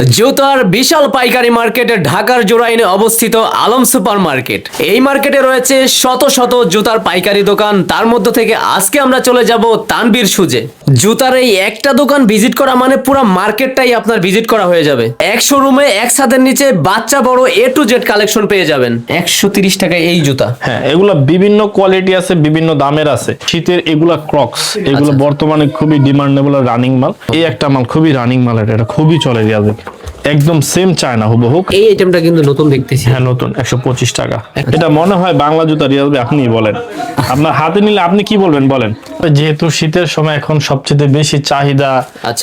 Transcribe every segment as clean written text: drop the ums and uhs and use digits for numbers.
জুতার বিশাল পাইকারি মার্কেটে ঢাকার জোড়াইনে অবস্থিত আলম সুপার মার্কেট। এই মার্কেটে রয়েছে শত শত জুতার পাইকারি দোকান। তার মধ্যে থেকে আজকে আমরা চলে যাব তানভীর শুজে। জুতার এই একটা দোকান ভিজিট করা মানে পুরো মার্কেটটাই আপনার ভিজিট করা হয়ে যাবে। এক শোরুমে এক ছাদের নিচে বাচ্চা বড় A to Z কালেকশন পেয়ে যাবেন 130 টাকায় এই জুতা। হ্যাঁ, এগুলা বিভিন্ন কোয়ালিটি আছে, বিভিন্ন দামের আছে। শীতের এগুলা ক্রক্স, এগুলো বর্তমানে খুবই ডিমান্ডেবল রানিং মাল। এই একটা মাল খুবই রানিং মাল, এটা খুবই চলে যাবে, একদম সেম চায়না হুবহু। এই আইটেমটা কিন্তু নতুন দেখতেছি। হ্যাঁ নতুন, 125 টাকা। এটা মনে হয় বাংলা জুতা রিয়াজ ভাই, আপনি বলেন, আপনার হাতে নিলে আপনি কি বলবেন বলেন। যেহেতু শীতের সময় এখন সবচেয়ে বেশি চাহিদা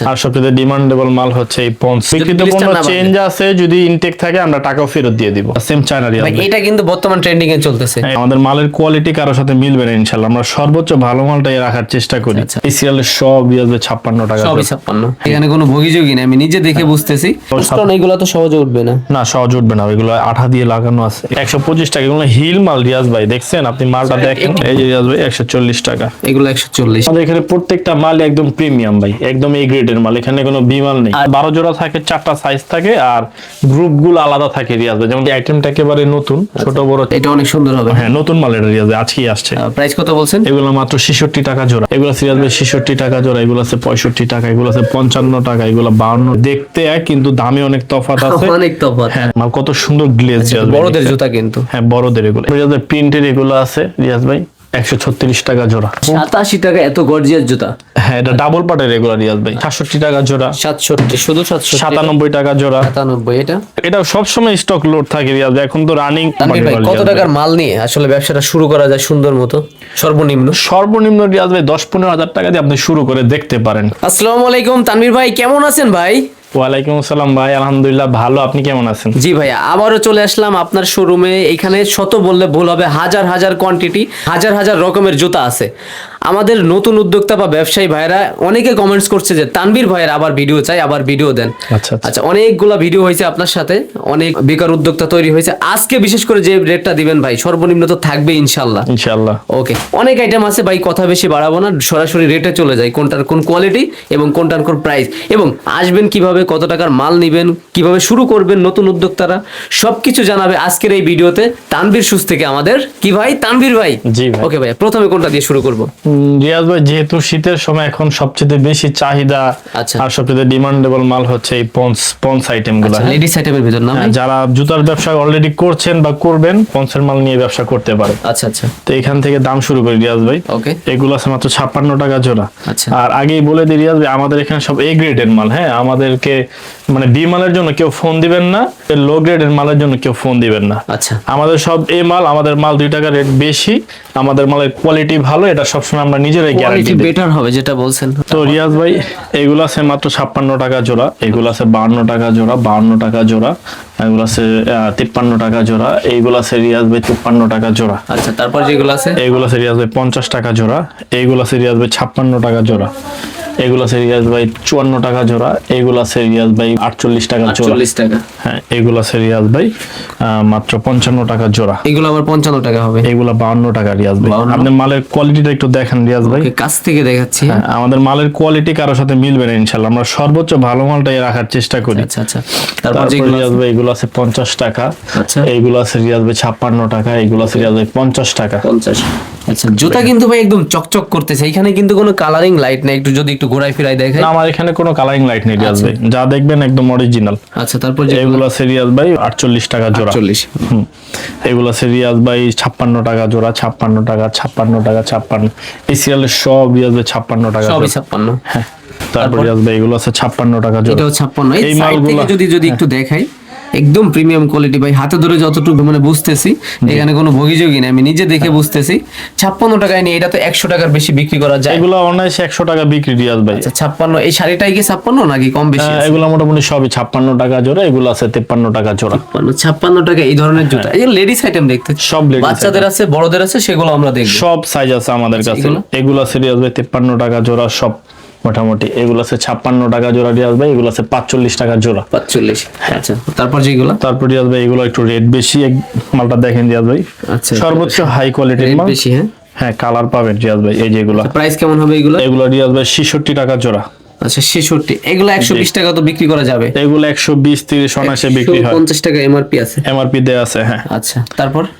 আর সবচেয়ে ডিমান্ডেবল মাল হচ্ছে এই পন্স। বিক্রিত পণ্য চেঞ্জ আছে, যদি ইনটেক থাকে আমরা টাকাও ফেরত দিয়ে দিব। সেম চায়না রিয়াজ ভাই, এটা কিন্তু বর্তমান ট্রেন্ডিং এ চলতেছে। আমাদের মালের কোয়ালিটি কারোর সাথে মিলবে না ইনশাআল্লাহ, আমরা সর্বোচ্চ ভালো মালটাই রাখার চেষ্টা করি। এই সিরিয়ালের সব রিয়াজ ভাই 56 টাকা, সবই 56। এখানে কোনো ভোগীযোগী না, আমি নিজে দেখে বুঝতেছি। কারণ এগুলো তো সহজে উঠবে না। না সহজ উঠবে না, এগুলো আঠা দিয়ে লাগানো আছে। 125 টাকা, এগুলো হিল মাল রিয়াজ ভাই, দেখছেন আপনি মালটা দেখেন। এই যে রিয়াজ ভাই 140 টাকা, এগুলো 140। আমাদের এখানে প্রত্যেকটা মাল একদম প্রিমিয়াম ভাই, একদম এই গ্রেডের মাল, এখানে কোনো বি মাল নেই। 12 জোড়া থাকে, 4টা সাইজ থাকে, আর গ্রুপ গুলো আলাদা থাকে রিয়াজ ভাই। যেমন এই আইটেমটা একেবারে নতুন, ছোট বড়, এটা অনেক সুন্দর হবে। হ্যাঁ নতুন মাল, এটা রিয়াজ ভাই আজকেই আসছে। প্রাইস কত বলছেন? এগুলো মাত্র 66 টাকা জোড়া। এগুলো রিয়াজ ভাই 66 টাকা জোড়া, এগুলো আছে 65 টাকা, এগুলো আছে 55 টাকা, এগুলো 52। দেখতে এক, কিন্তু দামে অনেক তফাৎ আছে, অনেক তফাৎ। হ্যাঁ মাল কত সুন্দর গ্লেজ রিয়াজ ভাই, বড়দের জুতা কিন্তু। হ্যাঁ বড়দের এগুলো। রিয়াজ ভাই প্রিন্টের এগুলো আছে রিয়াজ ভাই 136 টাকা জোড়া। 87 টাকা এত গর্জিয়াস জুতা। হ্যাঁ এটা ডাবল পাটের এগুলো রিয়াজ ভাই, 67 টাকা জোড়া। 67, শুধু 67। 97 টাকা জোড়া। 97। এটা সব সময় স্টক লোড থাকে রিয়াজ ভাই, এখন তো রানিং। কত টাকার মাল নিয়ে আসলে ব্যবসাটা শুরু করা যায় সুন্দর মতো? সর্বনিম্ন রিয়াজ ভাই 10-15 হাজার টাকা দিয়ে আপনি শুরু করে দেখতে পারেন। আসসালামু আলাইকুম তানভীর ভাই, কেমন আছেন ভাই? ওয়ালাইকুম আসসালাম ভাই, আলহামদুলিল্লাহ ভালো, আপনি কেমন আছেন? জি ভাই, আবারও চলে আসলাম আপনার শোরুমে। এখানে শত বললে ভুল হবে, হাজার হাজার কোয়ান্টিটি, হাজার হাজার রকমের জুতা আছে। আমাদের নতুন উদ্যোক্তা বা ব্যবসায়ী ভাইরা অনেকে কমেন্টস করছে যে তানভীর ভাইয়ের আবার ভিডিও চাই, আবার ভিডিও দেন। আচ্ছা, অনেকগুলা ভিডিও হয়েছে আপনার সাথে, অনেক বেকার উদ্যোক্তা তৈরি হয়েছে। আজকে বিশেষ করে যে রেটটা দিবেন ভাই, সর্বনিম্ন তো থাকবে ইনশাল্লাহ। ওকে, অনেক আইটেম আছে ভাই, কথা বেশি বাড়াবো না, সরাসরি রেটে চলে যাই। কোনটার কোন কোয়ালিটি এবং কোনটার কোন প্রাইস, এবং আসবেন কিভাবে, কত টাকার মাল নিবেন, কিভাবে শুরু করবেন নতুন উদ্যোক্তারা, সবকিছু জানাবে আজকের এই ভিডিওতে তানভীর শুজ থেকে আমাদের কি ভাই তানভীর ভাই। জি ভাই। ওকে ভাই, প্রথমে কোনটা দিয়ে শুরু করব? রিয়াজ ভাই, যেহেতু শীতের সময় এখন সবচেয়ে বেশি চাহিদা আর সবচেয়ে ডিমান্ডেবল মাল হচ্ছে এই পন্স আইটেম গুলো। লেডিস আইটেমের ভিতর না ভাই? যারা জুতার ব্যবসা অলরেডি করছেন বা করবেন, পন্সের মাল নিয়ে ব্যবসা করতে পারে। আচ্ছা। তো এখান থেকে দাম শুরু করি রিয়াজ ভাই। ওকে, এগুলো আছে মাত্র 56 টাকা জোড়া। আচ্ছা, আর আগেই বলে দিই রিয়াজ ভাই, আমাদের এখানে সব এ গ্রেডের মাল। হ্যাঁ, আমাদেরকে মানে বি মালের জন্য কেউ ফোন দিবেন না, লো গ্রেডের মালের জন্য কেউ ফোন দিবেন না। আচ্ছা, আমাদের সব এ মাল, আমাদের মাল 2 টাকা রেট বেশি, আমাদের মালের কোয়ালিটি ভালো, এটা সবসময় আমরা নিজেরাই গ্যারান্টি দিই। বেটার হবে যেটা বলছেন। তো রিয়াজ ভাই এগুলো আছে মাত্র 56 টাকা জোড়া, এগুলো আছে 52 টাকা জোড়া, 52 টাকা জোড়া, এগুলো আছে 53 টাকা জোড়া, এইগুলো আছে রিয়াজ ভাই 53 টাকা জোড়া। আচ্ছা, তারপর যেগুলো আছে এইগুলো আছে রিয়াজ ভাই 50 টাকা জোড়া, এইগুলো আছে রিয়াজ ভাই 56 টাকা জোড়া, এগুলো আছে রিয়াজ ভাই 54 টাকা জোড়া, এগুলো আছে রিয়াজ ভাই 48 টাকা জোড়া। 48 টাকা। হ্যাঁ, এগুলো আছে রিয়াজ ভাই মাত্র 55 টাকা জোড়া। এগুলো আবার 55 টাকা হবে। এগুলো 52 টাকা রিয়াজ ভাই। আপনি মালের কোয়ালিটিটা একটু দেখেন রিয়াজ ভাই। কাছ থেকে দেখাচ্ছি। আমাদের মালের কোয়ালিটি কারোর সাথে মিলবে না ইনশাআল্লাহ, আমরা সর্বোচ্চ ভালো মালটাই রাখার চেষ্টা করি। আচ্ছা। তারপর রিয়াজ ভাই এগুলো আছে 50 টাকা। আচ্ছা, এইগুলো আছে রিয়াজ ভাই 56 টাকা, এইগুলো আছে রিয়াজ ভাই 50 টাকা। 50। আচ্ছা, জুতা কিন্তু ভাই একদম চকচক করতেছে, এখানে কিন্তু কোনো কালারিং লাইট নেই। একটু যদি একটু ঘোরাই ফিরাই দেখাই। না, আমার এখানে কোনো কালারিং লাইট নেই রিয়াজ ভাই, যা দেখবেন একদম অরিজিনাল। আচ্ছা, তারপর এগুলো আছে রিয়াজ ভাই 48 টাকা জোড়া। 48। এগুলো আছে রিয়াজ ভাই 56 টাকা জোড়া, 56 টাকা, 56 টাকা, 56। এই সিরিয়ালের সব রিয়াজ ভাই 56 টাকা, সবই 56। হ্যাঁ, তারপর রিয়াজ ভাই এগুলো আছে 56 টাকা জোড়া। এটাও 56। এই সাইড থেকে যদি একটু দেখাই, একদম প্রিমিয়াম কোয়ালিটি ভাই, হাতে ধরে যতটুকু মানে বুঝতেছি, এখানে কোনো ভোগীযোগী না, আমি নিজে দেখে বুঝতেছি। 56 টাকায় নিয়ে এটা তো 100 টাকার বেশি বিক্রি করা যায়। এগুলো অনায়াসে 100 টাকা বিক্রি রিয়াজ ভাই। আচ্ছা, 56। এই শাড়িটাই কি 56 নাকি কম বেশি? এগুলো মোটামুটি সবই 56 টাকা জোড়া, এগুলো আছে 53 টাকা জোড়া। 56 টাকা এই ধরনের জুতা। এই লেডিস আইটেম দেখতে সব লেডিস, বাচ্চাদের আছে, বড়দের আছে, সেগুলো আমরা দেখব। সব সাইজ আছে আমাদের কাছে। এগুলো আছে রিয়াজ ভাই 53 টাকা জোড়া সব মোটামুটি। এগুলো আছে 56 টাকা জোড়া রিয়াজ ভাই, এগুলো আছে 45 টাকা জোড়া। 45। আচ্ছা, তারপর যেগুলো, তারপর রিয়াজ ভাই এগুলো একটু রেট বেশি, মালটা দেখেন রিয়াজ ভাই। আচ্ছা, সর্বোচ্চ হাই কোয়ালিটির মাল বেশি। হ্যাঁ, কালার পাবেন রিয়াজ ভাই। এই যেগুলো প্রাইস কেমন হবে এগুলো? এগুলো রিয়াজ ভাই 66 টাকা জোড়া। আচ্ছা 66, এগুলো 120 টাকা তো বিক্রি করা যাবে? এগুলো 120-30 অনায়াসে বিক্রি হয়। 50 টাকা এমআরপি আছে? এমআরপি দেয়া আছে, হ্যাঁ। আচ্ছা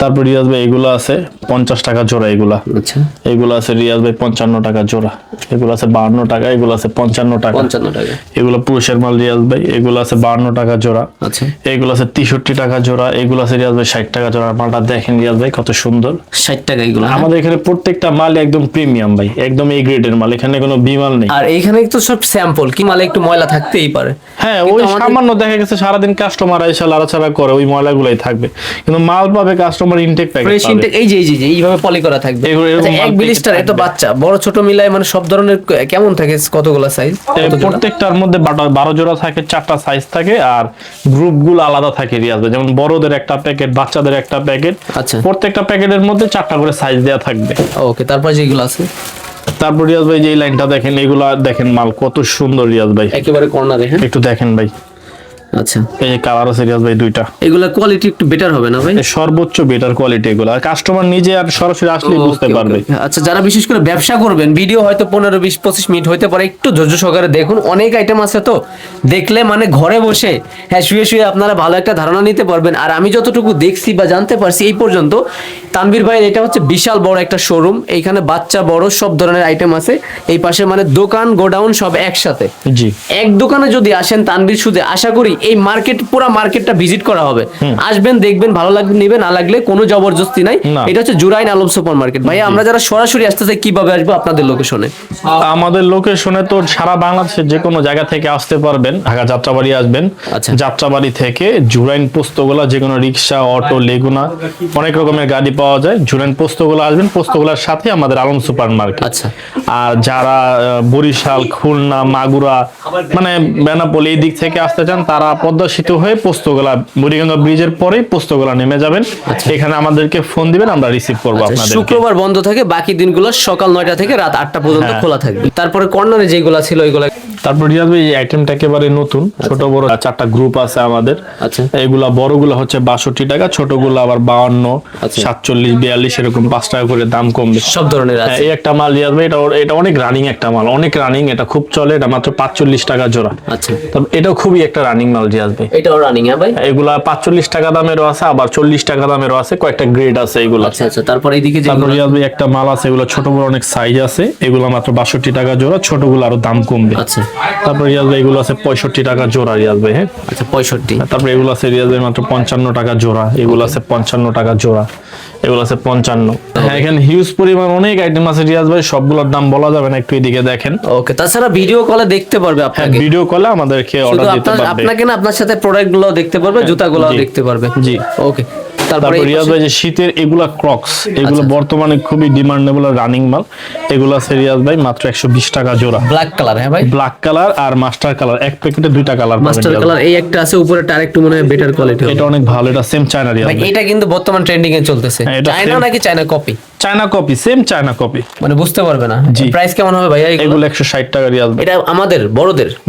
তারপর রিয়াজ ভাই এগুলো আছে 50 টাকা জোড়া এগুলা। আচ্ছা এগুলো আছে রিয়াজ ভাই 55 টাকা জোড়া, এগুলো আছে 52 টাকা, এগুলো আছে 55 টাকা। 55 টাকা এগুলো পুরুষের মাল রিয়াজ ভাই, এগুলো আছে 52 টাকা জোড়া। আচ্ছা এগুলো আছে 63 টাকা জোড়া, এগুলো আছে রিয়াজ ভাই 60 টাকা জোড়া। মালটা দেখেন রিয়াজ ভাই কত সুন্দর, 60 টাকা এগুলো। আমাদের এখানে প্রত্যেকটা মাল একদম প্রিমিয়াম ভাই, একদম এই গ্রেডের মাল, এখানে কোনো বিমাল নেই। আর এইখানে তো সব স্যাম্পল, কি মালে একটু ময়লা থাকতেই পারে। হ্যাঁ, ওই সামান্য দেখা গেছে সারাদিন কাস্টমার এসে লাড়াচাড়া করে, ওই ময়লাগুলাই থাকবে, কিন্তু মাল পাবে customer intact packet fresh intact. এই যে এইভাবে পলি করা থাকবে। আচ্ছা, এক বিলিস্টার এত বাচ্চা বড় ছোট মিলায় মানে সব ধরনের কেমন থাকে, কতগুলো সাইজ? প্রত্যেকটার মধ্যে 12 জোড়া থাকে, 4টা সাইজ থাকে, আর গ্রুপগুলো আলাদা থাকে রিয়াজ ভাই। যেমন বড়দের একটা প্যাকেট, বাচ্চাদের একটা প্যাকেট। আচ্ছা, প্রত্যেকটা প্যাকেটের মধ্যে 4টা করে সাইজ দেয়া থাকবে। ওকে, তারপর যেগুলো আছে তারপর রিয়াজ ভাই যে লাইনটা দেখেন, এগুলা দেখেন মাল কত সুন্দর রিয়াজ ভাই, একেবারে কর্নারে। হ্যাঁ একটু দেখেন ভাই। আচ্ছা, এই যে কালার আছে রিয়াজ ভাই 2টা। এগুলা কোয়ালিটি একটু বেটার হবে না ভাই? সর্বোচ্চ বেটার কোয়ালিটি এগুলো, আর কাস্টমার নিজে আর সরাসরি আসলেই বুঝতে পারবে। আচ্ছা, যারা বিশেষ করে ব্যবসা করবেন, ভিডিও হয়তো 15-20-25 মিনিট হইতে পারে, একটু ধৈর্য সহকারে দেখুন। অনেক আইটেম আছে তো, দেখলে মানে ঘরে বসে হ্যাঁ শুয়ে শুয়ে আপনারা ভালো একটা ধারণা নিতে পারবেন। আর আমি যতটুকু দেখছি বা জানতে পারছি এই পর্যন্ত, তানভীর ভাইয়ের এটা হচ্ছে বিশাল বড় একটা শোরুম। এইখানে বাচ্চা বড় সব ধরনের আইটেম আছে। এই পাশে মানে দোকান গোডাউন সব একসাথে। জি, এক দোকানে যদি আসেন তানভীর সুদে, আশা করি এই মার্কেট পুরো মার্কেটটা ভিজিট করা হবে। আসবেন, দেখবেন, ভালো লাগবে নেবেন, না লাগলে কোনো জবরদস্তি নাই। এটা হচ্ছে জুরাইন আলম সুপার মার্কেট। ভাই আমরা যারা সরাসরি আসতে চাই কিভাবে আসবো আপনাদের লোকেশনে? আমাদের লোকেশনে তো সারা বাংলাদেশের যে কোনো জায়গা থেকে আসতে পারবেন। ঢাকা যাত্রাবাড়ি আসবেন, আচ্ছা। যাত্রাবাড়ি থেকে জুরাইন পোস্তগোলা, যে কোনো রিক্সা, অটো, লেগুনা, অনেক রকমের গাড়ি পাওয়া যায়। জুরাইন পোস্তগোলা আসবেন, পোস্তগোলার সাথে আমাদের আলম সুপার মার্কেট। আচ্ছা। আর যারা বরিশাল, খুলনা, মাগুরা, মানে বেনাপোল এই দিক থেকে আসতে চান, তারা পদ্মা সেতু হয়ে পোস্তগোলা, বুড়িগঙ্গা ব্রিজের পরেই পোস্তগোলা নেমে যাবেন। এখানে আমাদেরকে ফোন দিবেন, আমরা রিসিভ করবো আপনাদের। শুক্রবার বন্ধ থাকে, বাকি দিনগুলো সকাল 9টা থেকে রাত 8টা পর্যন্ত খোলা থাকবে। তারপরে কর্নারে যেগুলো ছিল ওইগুলো। তারপর রিয়াজ ভাই এই আইটেমটা একেবারে নতুন, ছোট বড় 4টা গ্রুপ আছে আমাদের। আচ্ছা, এগুলা বড়গুলো হচ্ছে 62 টাকা, ছোটগুলো আবার 52, 47, 42 এরকম 5 টাকা করে দাম কমবে, সব ধরনের আছে। এই একটা মাল রিয়াজ ভাই, এটা অনেক রানিং একটা মাল, অনেক রানিং, এটা খুব চলে, এটা মাত্র 45 টাকা জোড়া। আচ্ছা, তবে এটাও খুবই একটা রানিং মাল রিয়াজ ভাই। এটাও রানিং? হ্যাঁ ভাই, এগুলা 45 টাকা দামেরও আছে, আবার 40 টাকা দামেরও আছে, কয়েকটা গ্রেড আছে এগুলো। আচ্ছা আচ্ছা, তারপর এইদিকে তারপর রিয়াজ ভাই একটা মাল আছে, এগুলো ছোট বড় অনেক সাইজ আছে, এগুলো মাত্র 62 টাকা জোড়া, ছোটগুলো আরো দাম কমবে। আচ্ছা, তারপর রিয়াজ ভাই এগুলো আছে 65 টাকা জোড়া রিয়াজ ভাই। হ্যাঁ, আচ্ছা 65। তারপর এগুলো আছে রিয়াজ ভাই মাত্র 55 টাকা জোড়া, এগুলো আছে 55 টাকা জোড়া, এগুলো আছে 55। হ্যাঁ, এখানে হিউজ পরিমাণ অনেক আইটেম আছে রিয়াজ ভাই, সবগুলোর দাম বলা যাবে না, একটু এদিকে দেখেন। ওকে, তাছাড়া ভিডিও কলে দেখতে পারবে হ্যাঁ, আপনাকে। ভিডিও কলে আমাদেরকে শুধু অর্ডার দিতে পারবে। আপনাকে না, আপনার সাথে প্রোডাক্ট গুলো দেখতে পারবে, জুতাগুলো দেখতে পারবে। জি, ওকে। তারপর রিয়াজ ভাই যে শীতের এগুলা ক্রক্স, এগুলো বর্তমানে খুবই ডিমান্ডেবল রানিং মাল। এগুলো আছে রিয়াজ ভাই মাত্র 120 টাকা জোড়া। Black colour? হ্যাঁ ভাই, ব্ল্যাক কালার আর মাস্টার কালার, এক প্যাকেটে 2টা কালার পাবেন। মাস্টার কালার এই একটা আছে, উপরেটা আরেকটু মনে হয় বেটার কোয়ালিটি। এটা অনেক ভালো, এটা সেম চায়না রিয়াজ ভাই। এটা কিন্তু বর্তমান ট্রেন্ডিং এ চলতেছে। চায়না নাকি China copy? China copy, same China copy, মানে বুঝতে পারবে না। প্রাইস কেমন হবে ভাইয়া এগুলো? 160 টাকা রিয়াজ ভাই। এটা আমাদের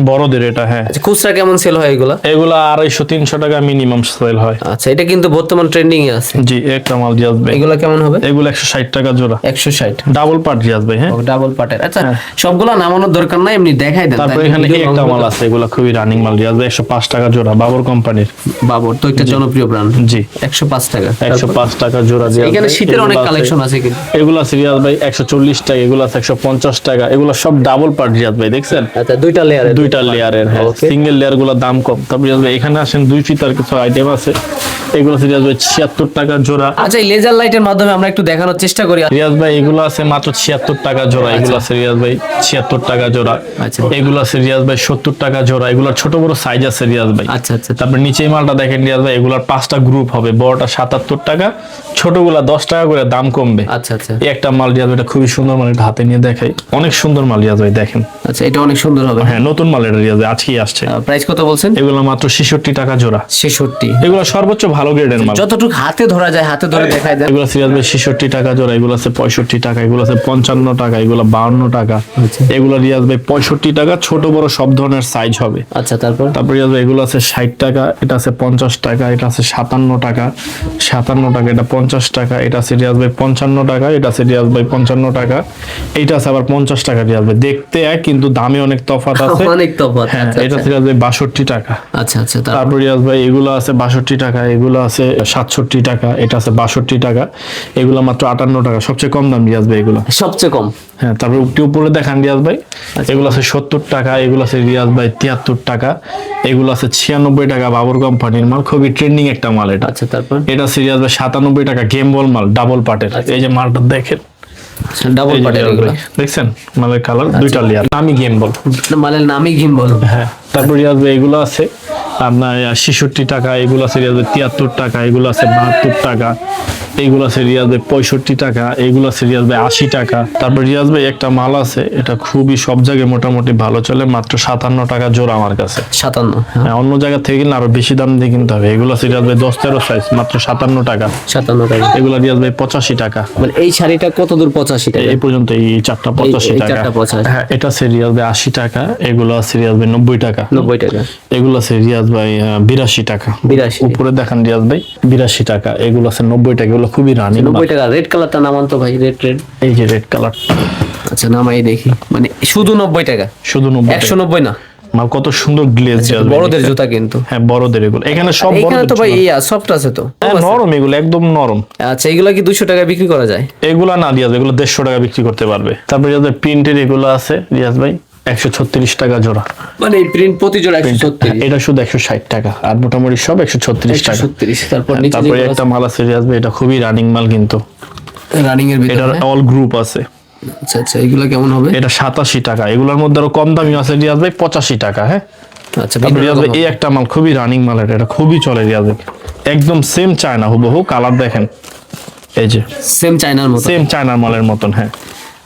বড়দের এটা। হ্যাঁ, আচ্ছা, খুচরা কেমন সেল হয় এগুলা? এগুলা 250-300 টাকা মিনিমাম সেল হয়। আচ্ছা, এটা কিন্তু বর্তমান ট্রেন্ডিং এ আছে। জি, একটা মাল রিয়াজ ভাই। এগুলা কেমন হবে? এগুলো 160 টাকা জোড়া। 160 ডাবল পার্ট রিয়াজ ভাই। হ্যাঁ, ডাবল পার্টের। আচ্ছা, সবগুলা নামানোর দরকার নাই, এমনি দেখাই দেন। তারপর এখানে একটা মাল আছে, এগুলো খুবই রানিং মাল রিয়াজ ভাই, 105 টাকা জোড়া, বাবর কোম্পানির। বাবর তো একটা জনপ্রিয় ব্র্যান্ড। জি, 105 টাকা। 105 টাকা জোড়া রিয়াজ। এখানে শীতের অনেক কালেকশন আছে কিন্তু। এগুলো আছে রিয়াজ ভাই 140 টাকা, এগুলো আছে 150 টাকা, এগুলো সব ডাবল পার্ট রিয়াজ ভাই, দেখছেন? আচ্ছা, দুইটা লেয়ারের। হ্যাঁ, সিঙ্গেল লেয়ার গুলো দাম কম। তারপর রিয়াজ ভাই এখানে আসেন, 2 ফিতার কিছু আইটেম আছে, এগুলো আছে রিয়াজ ভাই 76 টাকা জোড়া। আচ্ছা, এই লেজার লাইটের মাধ্যমে আমরা একটু দেখানোর চেষ্টা করি। রিয়াজ ভাই এগুলো আছে মাত্র 76 টাকা জোড়া, এগুলো আছে রিয়াজ ভাই 76 টাকা জোড়া। আচ্ছা, এগুলো আছে রিয়াজ ভাই 70 টাকা জোড়া, এগুলোর ছোট বড় সাইজ আছে রিয়াজ ভাই। আচ্ছা আচ্ছা, তারপর নিচে এই মালটা দেখেন রিয়াজ ভাই, এগুলোর 5টা গ্রুপ হবে, বড়টা 77 টাকা, ছোটগুলা 10 টাকা করে দাম কমবে। আচ্ছা আচ্ছা, এই একটা মাল রিয়াজ ভাই, এটা খুবই সুন্দর মাল, এটা হাতে নিয়ে দেখাই, অনেক সুন্দর মাল রিয়াজ ভাই, দেখেন। আচ্ছা, এটা অনেক সুন্দর হবে। হ্যাঁ, নতুন মাল এটা রিয়াজ ভাই, আজকেই আসছে। প্রাইস কত বলছেন? এগুলো মাত্র 66 টাকা জোড়া। 66? এগুলো সর্বোচ্চ ভালো গ্রেডের মাল, যতটুকু হাতে ধরা যায় হাতে ধরে দেখাই দেন। এগুলো রিয়াজ ভাই 66 টাকা জোড়া, এগুলো আছে 65 টাকা, এগুলো আছে 55 টাকা, এগুলো 52 টাকা, এগুলো রিয়াজ ভাই 65 টাকা, ছোট বড় সব ধরনের সাইজ হবে। আচ্ছা, তারপর রিয়াজ ভাই এগুলো আছে 60 টাকা, এটা আছে 50 টাকা, এটা আছে 57 টাকা, 57 টাকা, এটা 50 টাকা, এটা আছে রিয়াজ ভাই 55 টাকা, এটা আছে রিয়াজ ভাই 55 টাকা, এইটা আছে আবার 50 টাকা রিয়াজ ভাই। দেখতে এক কিন্তু দামে অনেক তফাৎ আছে, অনেক তফাৎ। হ্যাঁ আচ্ছা, এটা আছে রিয়াজ ভাই 62 টাকা। আচ্ছা আচ্ছা, তারপর রিয়াজ ভাই এগুলো আছে 62 টাকা, এগুলো আছে 67 টাকা, এটা আছে 62 টাকা, এগুলো মাত্র 58 টাকা, সবচেয়ে কম দাম রিয়াজ ভাই এগুলো। সবচেয়ে কম। হ্যাঁ তারপর উপরে দেখান রিয়াজ ভাই, এগুলো আছে 70 টাকা, এগুলো আছে রিয়াজ ভাই 73 টাকা, এগুলো আছে 96 টাকা, বাবর কোম্পানির মাল, খুবই ট্রেন্ডিং একটা মাল এটা। আচ্ছা তারপর এটা আছে রিয়াজ ভাই 97 টাকা, গেম বল মাল, ডাবল পার্টের। এই যে মালটা দেখেন, ডাবল এই যে পার্টের রিয়াজ এগুলো। ভাই, দেখছেন মালের কালার দুইটা লেয়ার, আমি গেম বল, মালের নামই গিম্বল। হ্যাঁ। তারপর রিয়াজ ভাই এগুলো আছে আপনার 66 টাকা, এগুলো আছে রিয়াজ ভাই 73 টাকা, এগুলো আছে 72 টাকা, এইগুলো আছে রিয়াজ ভাই 65 টাকা, এইগুলো আছে রিয়াজ ভাই 80 টাকা। তারপর রিয়াজ ভাই একটা মাল আছে, এটা খুবই সব জায়গায় মোটামুটি ভালো চলে, মাত্র 57 টাকা জোড়া আমার কাছে। 57। হ্যাঁ, অন্য জায়গা থেকে কিনলে আরো বেশি দাম দিয়ে কিনতে হবে। এগুলো আছে রিয়াজ ভাই 10-13 সাইজ, মাত্র 57 টাকা। 57 টাকা। এগুলো রিয়াজ ভাই 85 টাকা। মানে এই শাড়িটা কত দূর? 85 টাকা। এই পর্যন্ত এই চারটা 85 এই টাকা। চারটা 85। হ্যাঁ, এটা আছে রিয়াজ ভাই 80 টাকা, এগুলো আছে রিয়াজ ভাই 90 টাকা। 90 টাকা। এগুলো আছে রিয়াজ ভাই 82 টাকা। 82। উপরে দেখান রিয়াজ ভাই 82 টাকা, এগুলো আছে 90 টাকা, এগুলো খুবই রানিং। 90 টাকা। রেড কালারটা নামান তো ভাই, রেড। এই যে রেড কালার। আচ্ছা নামাই দেখি, মানে শুধু 90 টাকা, শুধু 90 টাকা। 190 না। মাল কত সুন্দর গ্লেজ রিয়াজ ভাই। বড়দের জুতা কিন্তু। হ্যাঁ বড়দের এগুলো, এখানে সব এখানে বড়দের তো ভাই জুতা। ইয়া সফট আছে তো। হ্যাঁ নরম, এগুলো একদম নরম। আচ্ছা এগুলা কি 200 টাকা বিক্রি করা যায়? এগুলা না রিয়াজ ভাই, এগুলো 150 টাকা বিক্রি করতে পারবে। তারপর রিয়াজ ভাই প্রিন্টের এগুলো আছে রিয়াজ ভাই 136 টাকা জোড়া। মানে এই প্রিন্ট প্রতি জোড়া 136। এটা শুধু 160 টাকা, আর মোটামুটি সব 136 টাকা। 136। তারপর নিচে তারপরে একটা মাল আছে রিয়াজ ভাই, এটা খুবই রানিং মাল কিন্তু, রানিং এর ভিতরে। এটার অল গ্রুপ আছে। আচ্ছা আচ্ছা, এগুলা কেমন হবে? এটা 87 টাকা। এগুলোর মধ্যে আরো কম দামি আছে রিয়াজ ভাই 85 টাকা। হ্যাঁ আচ্ছা তারপর রিয়াজ ভাই এই একটা মাল খুবই রানিং মাল, এটা খুবই চলে রিয়াজ ভাই, একদম সেম চায়না হুবহু কালার, দেখেন এই যে সেম চায়নার মতো, সেম চায়নার মালের মতন। হ্যাঁ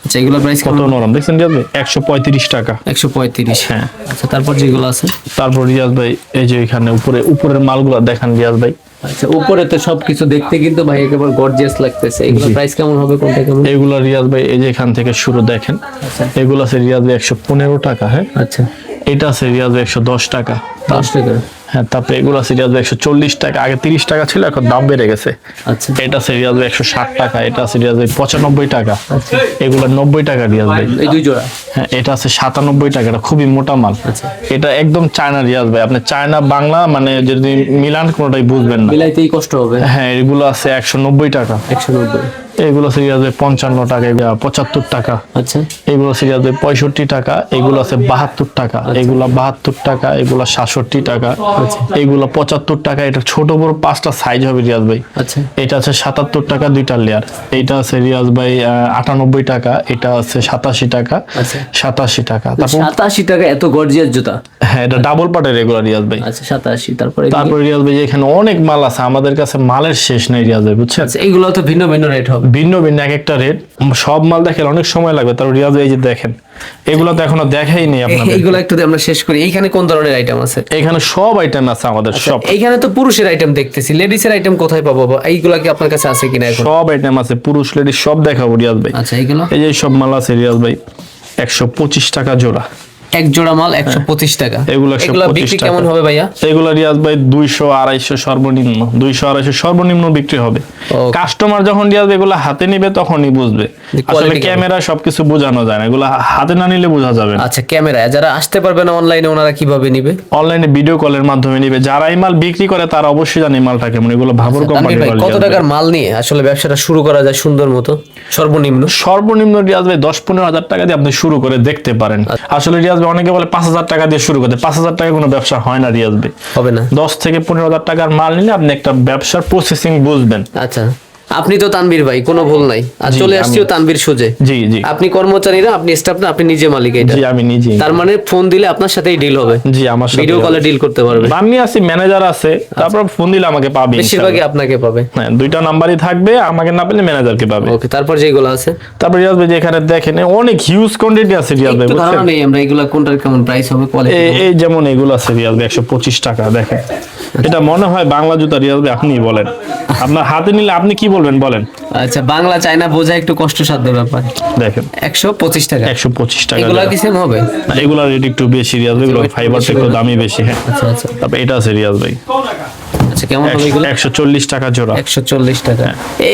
আচ্ছা এগুলা প্রাইস কত কত? নরম দেখছেন রিয়াজ ভাই, 135 টাকা। 135। হ্যাঁ। আচ্ছা তারপর যেগুলো আছে? তারপর রিয়াজ ভাই এই যে এখানে উপরের মালগুলো দেখেন রিয়াজ ভাই, আচ্ছা উপরে তো সবকিছু দেখতে কিন্তু ভাই একেবারে গর্জিয়াস লাগতেছে। এগুলো প্রাইস কেমন হবে, কোনটা কেমন? এগুলো রিয়াজ ভাই এই যে এখান থেকে শুরু দেখেন, এগুলো আছে রিয়াজ ভাই 115 টাকা। হ্যাঁ আচ্ছা এটা আছে রিয়াজ ভাই 110 টাকা। 10 টাকা। হ্যাঁ তারপরে এগুলো আছে রিয়াজ ভাই 140 টাকা, আগে 30 টাকা ছিল, এখন দাম বেড়ে গেছে। আচ্ছা এটা আছে রিয়াজ ভাই 160 টাকা, এটা আছে রিয়াজ ভাই 95 টাকা, এগুলো 90 টাকা রিয়াজ ভাই। এই দুই জোড়া? হ্যাঁ এটা আছে 97 টাকা, এটা খুবই মোটা মাল। আচ্ছা এটা একদম চায়না রিয়াজ ভাই, আপনি চায়না বাংলা মানে যদি মিলান কোনোটাই বুঝবেন না। মিলাইতেই কষ্ট হবে। হ্যাঁ এগুলো আছে 190 টাকা। 190। এগুলো সিরিয়াস 55 টাকা, 75 টাকা। আচ্ছা এগুলো সিরিয়াস 65 টাকা, এগুলো আছে 72 টাকা, এগুলো 72 টাকা, এগুলো 67 টাকা, এগুলো 75 টাকা। এটা ছোট বড় 5টা সাইজ হবে রিয়াজ ভাই। আচ্ছা এটা আছে 77 টাকা, 2টা লেয়ার। এইটা আছে রিয়াজ ভাই 98 টাকা, এটা আছে 87 টাকা। আচ্ছা 87 টাকা। তারপর 87 টাকা এত গর্জিয়াস জুতা? হ্যাঁ এটা ডাবল পার্টের রেগুলার রিয়াজ ভাই। আচ্ছা 87। তারপরে রিয়াজ ভাই এখানে অনেক মাল আছে, আমাদের কাছে মালের শেষ নেই রিয়াজ ভাই, বুঝছেন? আচ্ছা এগুলো তো ভিন্ন ভিন্ন রেট হবে? ভিন্ন ভিন্ন এক একটা রেট, সব মাল দেখেন অনেক সময় লাগবে। তার রিয়াজ এই যে দেখেন, এগুলো তো এখনো দেখাই নেই আপনাদের। এইগুলো একটু আমরা শেষ করি। এইখানে কোন ধরনের আইটেম আছে? এখানে সব আইটেম আছে আমাদের, সব। এইখানে তো পুরুষের আইটেম দেখতেছি, লেডিস এর আইটেম কোথায় পাবো? এইগুলা কি আপনার কাছে আছে কিনা এখন? সব আইটেম আছে, পুরুষ লেডিস সব দেখাবো রিয়াজ ভাই। আচ্ছা এইগুলো? এই যে সব মাল আছে রিয়াজ ভাই 125 টাকা জোড়া। এক জোড়া মাল 125 টাকা। এগুলো 125 বিক্রি টাকা। কেমন হবে ভাইয়া? এগুলো রিয়াজ ভাই 200-250 সর্বনিম্ন, 200-250 সর্বনিম্ন বিক্রি হবে। কাস্টমার যখন রিয়াজ এগুলো হাতে নিবে তখনই বুঝবে। আসলে ক্যামেরা সবকিছু বোঝানো যায় না, এগুলো হাতে না নিলে বোঝা যাবে না। আচ্ছা ক্যামেরা যারা আসতে পারবে না অনলাইনে, ওনারা কিভাবে নিবে? অনলাইনে ভিডিও কলের মাধ্যমে নিবে। যারা এই মাল বিক্রি করে তারা অবশ্যই জানে এই মালটা কেমন। এগুলো ভাবর কোম্পানির মাল। কত টাকার মাল নিয়ে আসলে ব্যবসাটা শুরু করা যায় সুন্দর মতো? সর্বনিম্ন রিয়াজ ভাই 10-15 হাজার টাকা দিয়ে আপনি শুরু করে দেখতে পারেন। আসলে রিয়াজ ভাই অনেকে বলে 5,000 টাকা দিয়ে শুরু করতে, 5,000 টাকা কোনো ব্যবসা হয় না রিয়াজ ভাই, হবে না। 10-15 হাজার টাকার মাল নিলে আপনি একটা ব্যবসার প্রসেসিং বুঝবেন। আচ্ছা আপনি তো তানভীর ভাই, কোনো ভুল নাই। আর চলে আসছিও তানভীর সুজে। জি জি। আপনি কর্মচারীরা, আপনি স্টাফ না, আপনি নিজে মালিক এটা? জি আমি নিজে। তার মানে ফোন দিলে আপনার সাথেই ডিল হবে? জি আমার সাথে ভিডিও কলে ডিল করতে পারবে? আমি আছি, ম্যানেজার আছে, তারপর ফোন দিলে আমাকে পাবে। বেশিরভাগই আপনাকে পাবে। হ্যাঁ 2টা নাম্বারই থাকবে, আমাকে না পেলে ম্যানেজারকে পাবে। ওকে তারপর যেগুলো আছে? তারপর রিয়াজ ভাই এখানে দেখেন অনেক হিউজ কোয়ান্টিটি আছে রিয়াজ ভাই, বুঝছেন? ধারণা নেই আমরা এগুলা কোনটার কেমন প্রাইস হবে, কোয়ালিটি? এই যেমন এগুলো আছে রিয়াজ ভাই 125 টাকা, দেখেন এটা মনে হয় বাংলা জুতা রিয়াজ ভাই, আপনি বলেন, আপনার হাতে নিলে আপনি কি বলবেন বলেন? আচ্ছা বাংলা চায়না বোঝা একটু কষ্টসাধ্য ব্যাপার। দেখেন 125 টাকা। 125 টাকা। এগুলা কি সেম হবে? এগুলা রেট একটু বেশি রিয়াজ ভাই, এগুলো ফাইবারটা একটু দামি বেশি। হ্যাঁ আচ্ছা আচ্ছা। তারপর এটা আছে রিয়াজ ভাই আচ্ছা কেমন হবে এগুলো? 140 টাকা জোড়া। 140 টাকা।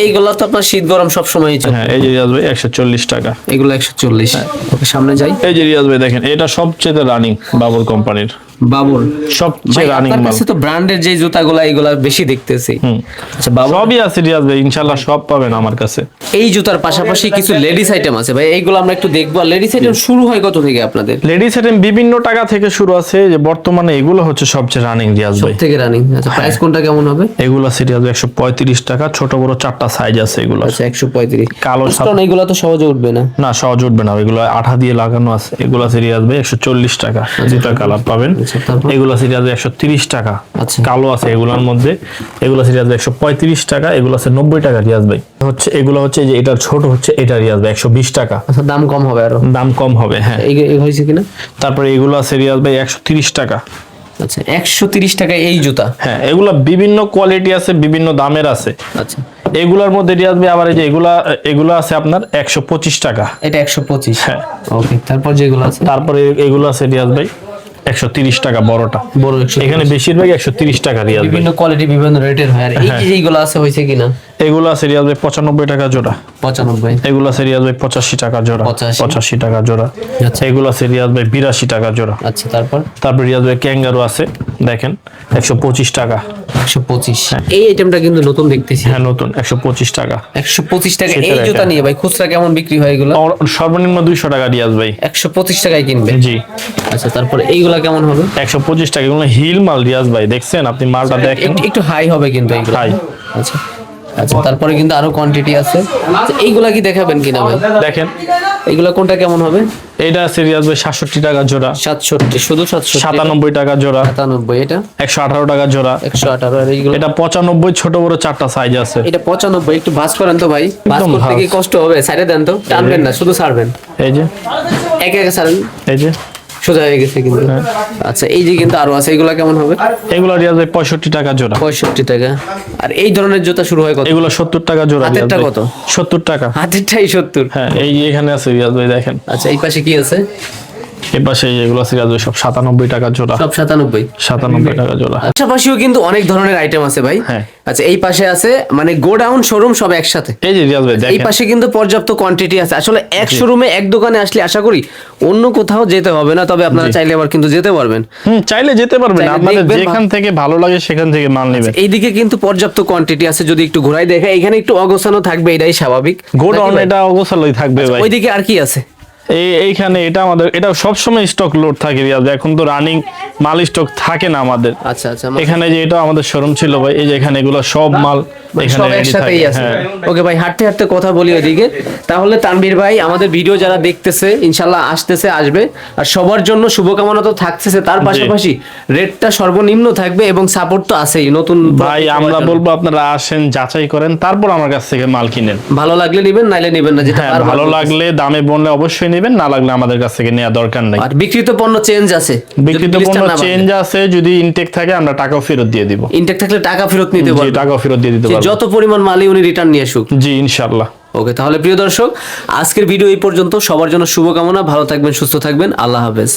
এইগুলো তো আপনার শীত গরম সব সময়ই চলে। হ্যাঁ এই যে রিয়াজ ভাই 140 টাকা। এগুলো 140। ওকে সামনে যাই। এই যে রিয়াজ ভাই দেখেন এটা সবচেয়ে রানিং বাবুর কোম্পানির। বাবুল সবচেয়ে রানিং আপনার মাল। কাছে তো ব্র্যান্ডের যে জুতাগুলো এগুলা বেশি দেখতেছি। আচ্ছা বাবুল সবই আছে রিয়াজ ভাই, ইনশাআল্লাহ সব পাবেন আমার কাছে। এই জুতার পাশাপাশি কিছু লেডিস আইটেম আছে ভাই, এইগুলো আমরা একটু দেখবো। আর লেডিস আইটেম শুরু হয় কত থেকে আপনাদের? লেডিস আইটেম বিভিন্ন টাকা থেকে শুরু আছে, যে বর্তমানে এগুলো হচ্ছে সবচেয়ে রানিং রিয়াজ ভাই। থেকে রানিং। আচ্ছা প্রাইস কোনটা কেমন হবে? এগুলো আছে রিয়াজ ভাই 135 টাকা, ছোট বড় 4টা সাইজ আছে এগুলো। আচ্ছা 135। কালো কারণ এইগুলো তো সহজে উঠবে না। না সহজ উঠবে না, এগুলো আঠা দিয়ে লাগানো আছে। এগুলো আছে রিয়াজ ভাই 140 টাকা, দুটা কালার পাবেন। এগুলো আছে রিয়াজ ভাই 130 টাকা, আচ্ছা কালো আছে এগুলোর মধ্যে। এগুলো আছে রিয়াজ ভাই 135 টাকা, এগুলো আছে 90 টাকা রিয়াজ ভাই। হচ্ছে এগুলো হচ্ছে যে এটা ছোট হচ্ছে এটা রিয়াজ ভাই 120 টাকা। আচ্ছা দাম কম হবে আরো? দাম কম হবে হ্যাঁ। এই হয়েছে কিনা? তারপরে এগুলো আছে রিয়াজ ভাই 130 টাকা। আচ্ছা 130 টাকা এই জুতা? হ্যাঁ এগুলা বিভিন্ন কোয়ালিটি আছে, বিভিন্ন দামের আছে। আচ্ছা এগুলার মধ্যে রিয়াজ ভাই আবার এই যে এগুলা আছে আপনার 125 টাকা। এটা 125। হ্যাঁ ওকে তারপর যেগুলো আছে? তারপরে এগুলো আছে রিয়াজ ভাই 130 টাকা বড়টা। বড় 130। এখানে বেশিরভাগ 130 টাকা রিয়াজ ভাই। বিভিন্ন কোয়ালিটি বিভিন্ন রেটের হয়। আর এই যে এইগুলো আছে হয়েছে কিনা? এগুলো আছে রিয়াজ ভাই 95 টাকা জোড়া। 95। এগুলো আছে রিয়াজ ভাই 85 টাকা জোড়া। 85 টাকা জোড়া। আচ্ছা এগুলো আছে রিয়াজ ভাই 82 টাকা জোড়া। আচ্ছা তারপর রিয়াজ ভাই ক্যাঙ্গারু আছে দেখেন 125 টাকা। 125। এই আইটেমটা কিন্তু নতুন দেখতেছি। হ্যাঁ নতুন 125 টাকা। 125 টাকা এই সেটা জুতা নিয়ে ভাই খুচরা কেমন বিক্রি হয় এগুলো? সর্বনিম্ন 200 টাকা রিয়াজ ভাই। 125 টাকায় কিনবে? জি। আচ্ছা তারপর এইগুলা কেমন হবে? 125 টাকা। এগুলো হিল মাল রিয়াজ ভাই, দেখছেন আপনি মালটা দেখেন একটু হাই হবে কিন্তু এইগুলো। হাই। আচ্ছা আচ্ছা তারপরে কিন্তু আরো কোয়ান্টিটি আছে। আচ্ছা, এইগুলা কি দেখাবেন কিনা ভাই? দেখেন এইগুলা কোনটা কেমন হবে? এটা আছে রিয়াজ ভাই 67 টাকা জোড়া। 67 শুধু 67? 97 টাকা জোড়া। 97। এটা 118 টাকা জোড়া। 118। আর এইগুলো? এটা 95, ছোট বড় 4টা সাইজ আছে। এটা 95। একটু ভাঁজ করেন তো ভাই, ভাঁজ একদম করতে কি ভাঁজ। কষ্ট হবে? সাইডে দেন তো, টানবেন না শুধু ছাড়বেন। এই যে একে একে ছাড়েন, এই যে সোজা হয়ে গেছে কিন্তু। আচ্ছা এই যে কিন্তু আরো আছে, এগুলা কেমন হবে? এগুলো রিয়াজ ভাই 65 টাকা জোড়া। 65 টাকা। আর এই ধরনের জুতা শুরু হয় কত? এগুলো 70 টাকা জোড়া। হাতেরটা কত? 70 টাকা। হাতেরটাই 70? হ্যাঁ এই যে এখানে আছে রিয়াজ ভাই দেখেন। আচ্ছা এই পাশে কি আছে? এই পাশে এগুলো আছে রিয়াজ ভাই সব 97 টাকা জোড়া। সব 97? 97 টাকা জোড়া। পাশাপাশিও কিন্তু অনেক ধরনের আইটেম আছে ভাই। হ্যাঁ। আচ্ছা এই পাশে আছে মানে গোডাউন শোরুম সব একসাথে। এই যে রিয়াজ ভাই এই দেখেন। পাশে কিন্তু পর্যাপ্ত কোয়ান্টিটি আছে। আসলে এক শোরুমে এক দোকানে আসলে আশা করি অন্য কোথাও যেতে হবে না, তবে আপনারা চাইলে আবার কিন্তু যেতে পারবেন। চাইলে যেতে পারবেন, চাইলে আপনাদের দেখবেন, যেখান থেকে ভালো লাগে সেখান থেকে মাল নেবেন। এইদিকে কিন্তু পর্যাপ্ত কোয়ান্টিটি আছে, যদি একটু ঘোরাই দেখে এখানে একটু অগোছানো থাকবে, এটাই স্বাভাবিক। গোডাউন এটা অগোছালোই থাকবে ভাই। ওইদিকে আর কি আছে? এইখানে এটা আমাদের এটা সবসময় স্টক লোড থাকে রিয়াজ। এখন তো রানিং মাল স্টক থাকে না আমাদের। আচ্ছা আচ্ছা এখানে যে এটা আমাদের শোরুম ছিল ভাই, এই যে এখানে এগুলো সব মাল এখানে সব ready একসাথেই থাকে। আছে। হ্যাঁ। ওকে ভাই হাঁটতে হাঁটতে কথা বলি ওইদিকে। তাহলে তানভীর ভাই আমাদের ভিডিও যারা দেখতেছে ইনশাল্লাহ আসতেছে আসবে, আর সবার জন্য শুভকামনা তো থাকতেছে, তার পাশাপাশি রেটটা সর্বনিম্ন থাকবে এবং সাপোর্ট তো আছেই। নতুন ভাই আমরা বলবো আপনারা আসেন, যাচাই করেন, তারপর আমার কাছ থেকে মাল কিনেন। ভালো লাগলে নিবেন, নাইলে নিবেন না, যেটা হ্যাঁ বারবার ভালো বলতেছি। লাগলে দামে বললে অবশ্যই নেবেন, না লাগলে আমাদের কাছ থেকে নেওয়া দরকার নাই। আর বিক্রিত পণ্য চেঞ্জ আছে, বিক্রিত পণ্য চেঞ্জ আছে, যদি ইনটেক থাকে আমরা টাকাও ফেরত দিয়ে দিব। ইনটেক থাকলে টাকা ফেরত নিতে জি পারবেন, টাকাও ফেরত দিয়ে দিতে পারবো। যত পরিমাণ মালই উনি রিটার্ন নিয়ে আসুক। জি ইনশাআল্লাহ। ওকে তাহলে প্রিয় দর্শক আজকের ভিডিও এই পর্যন্ত। সবার জন্য শুভকামনা, ভালো থাকবেন, সুস্থ থাকবেন, আল্লাহ হাফেজ।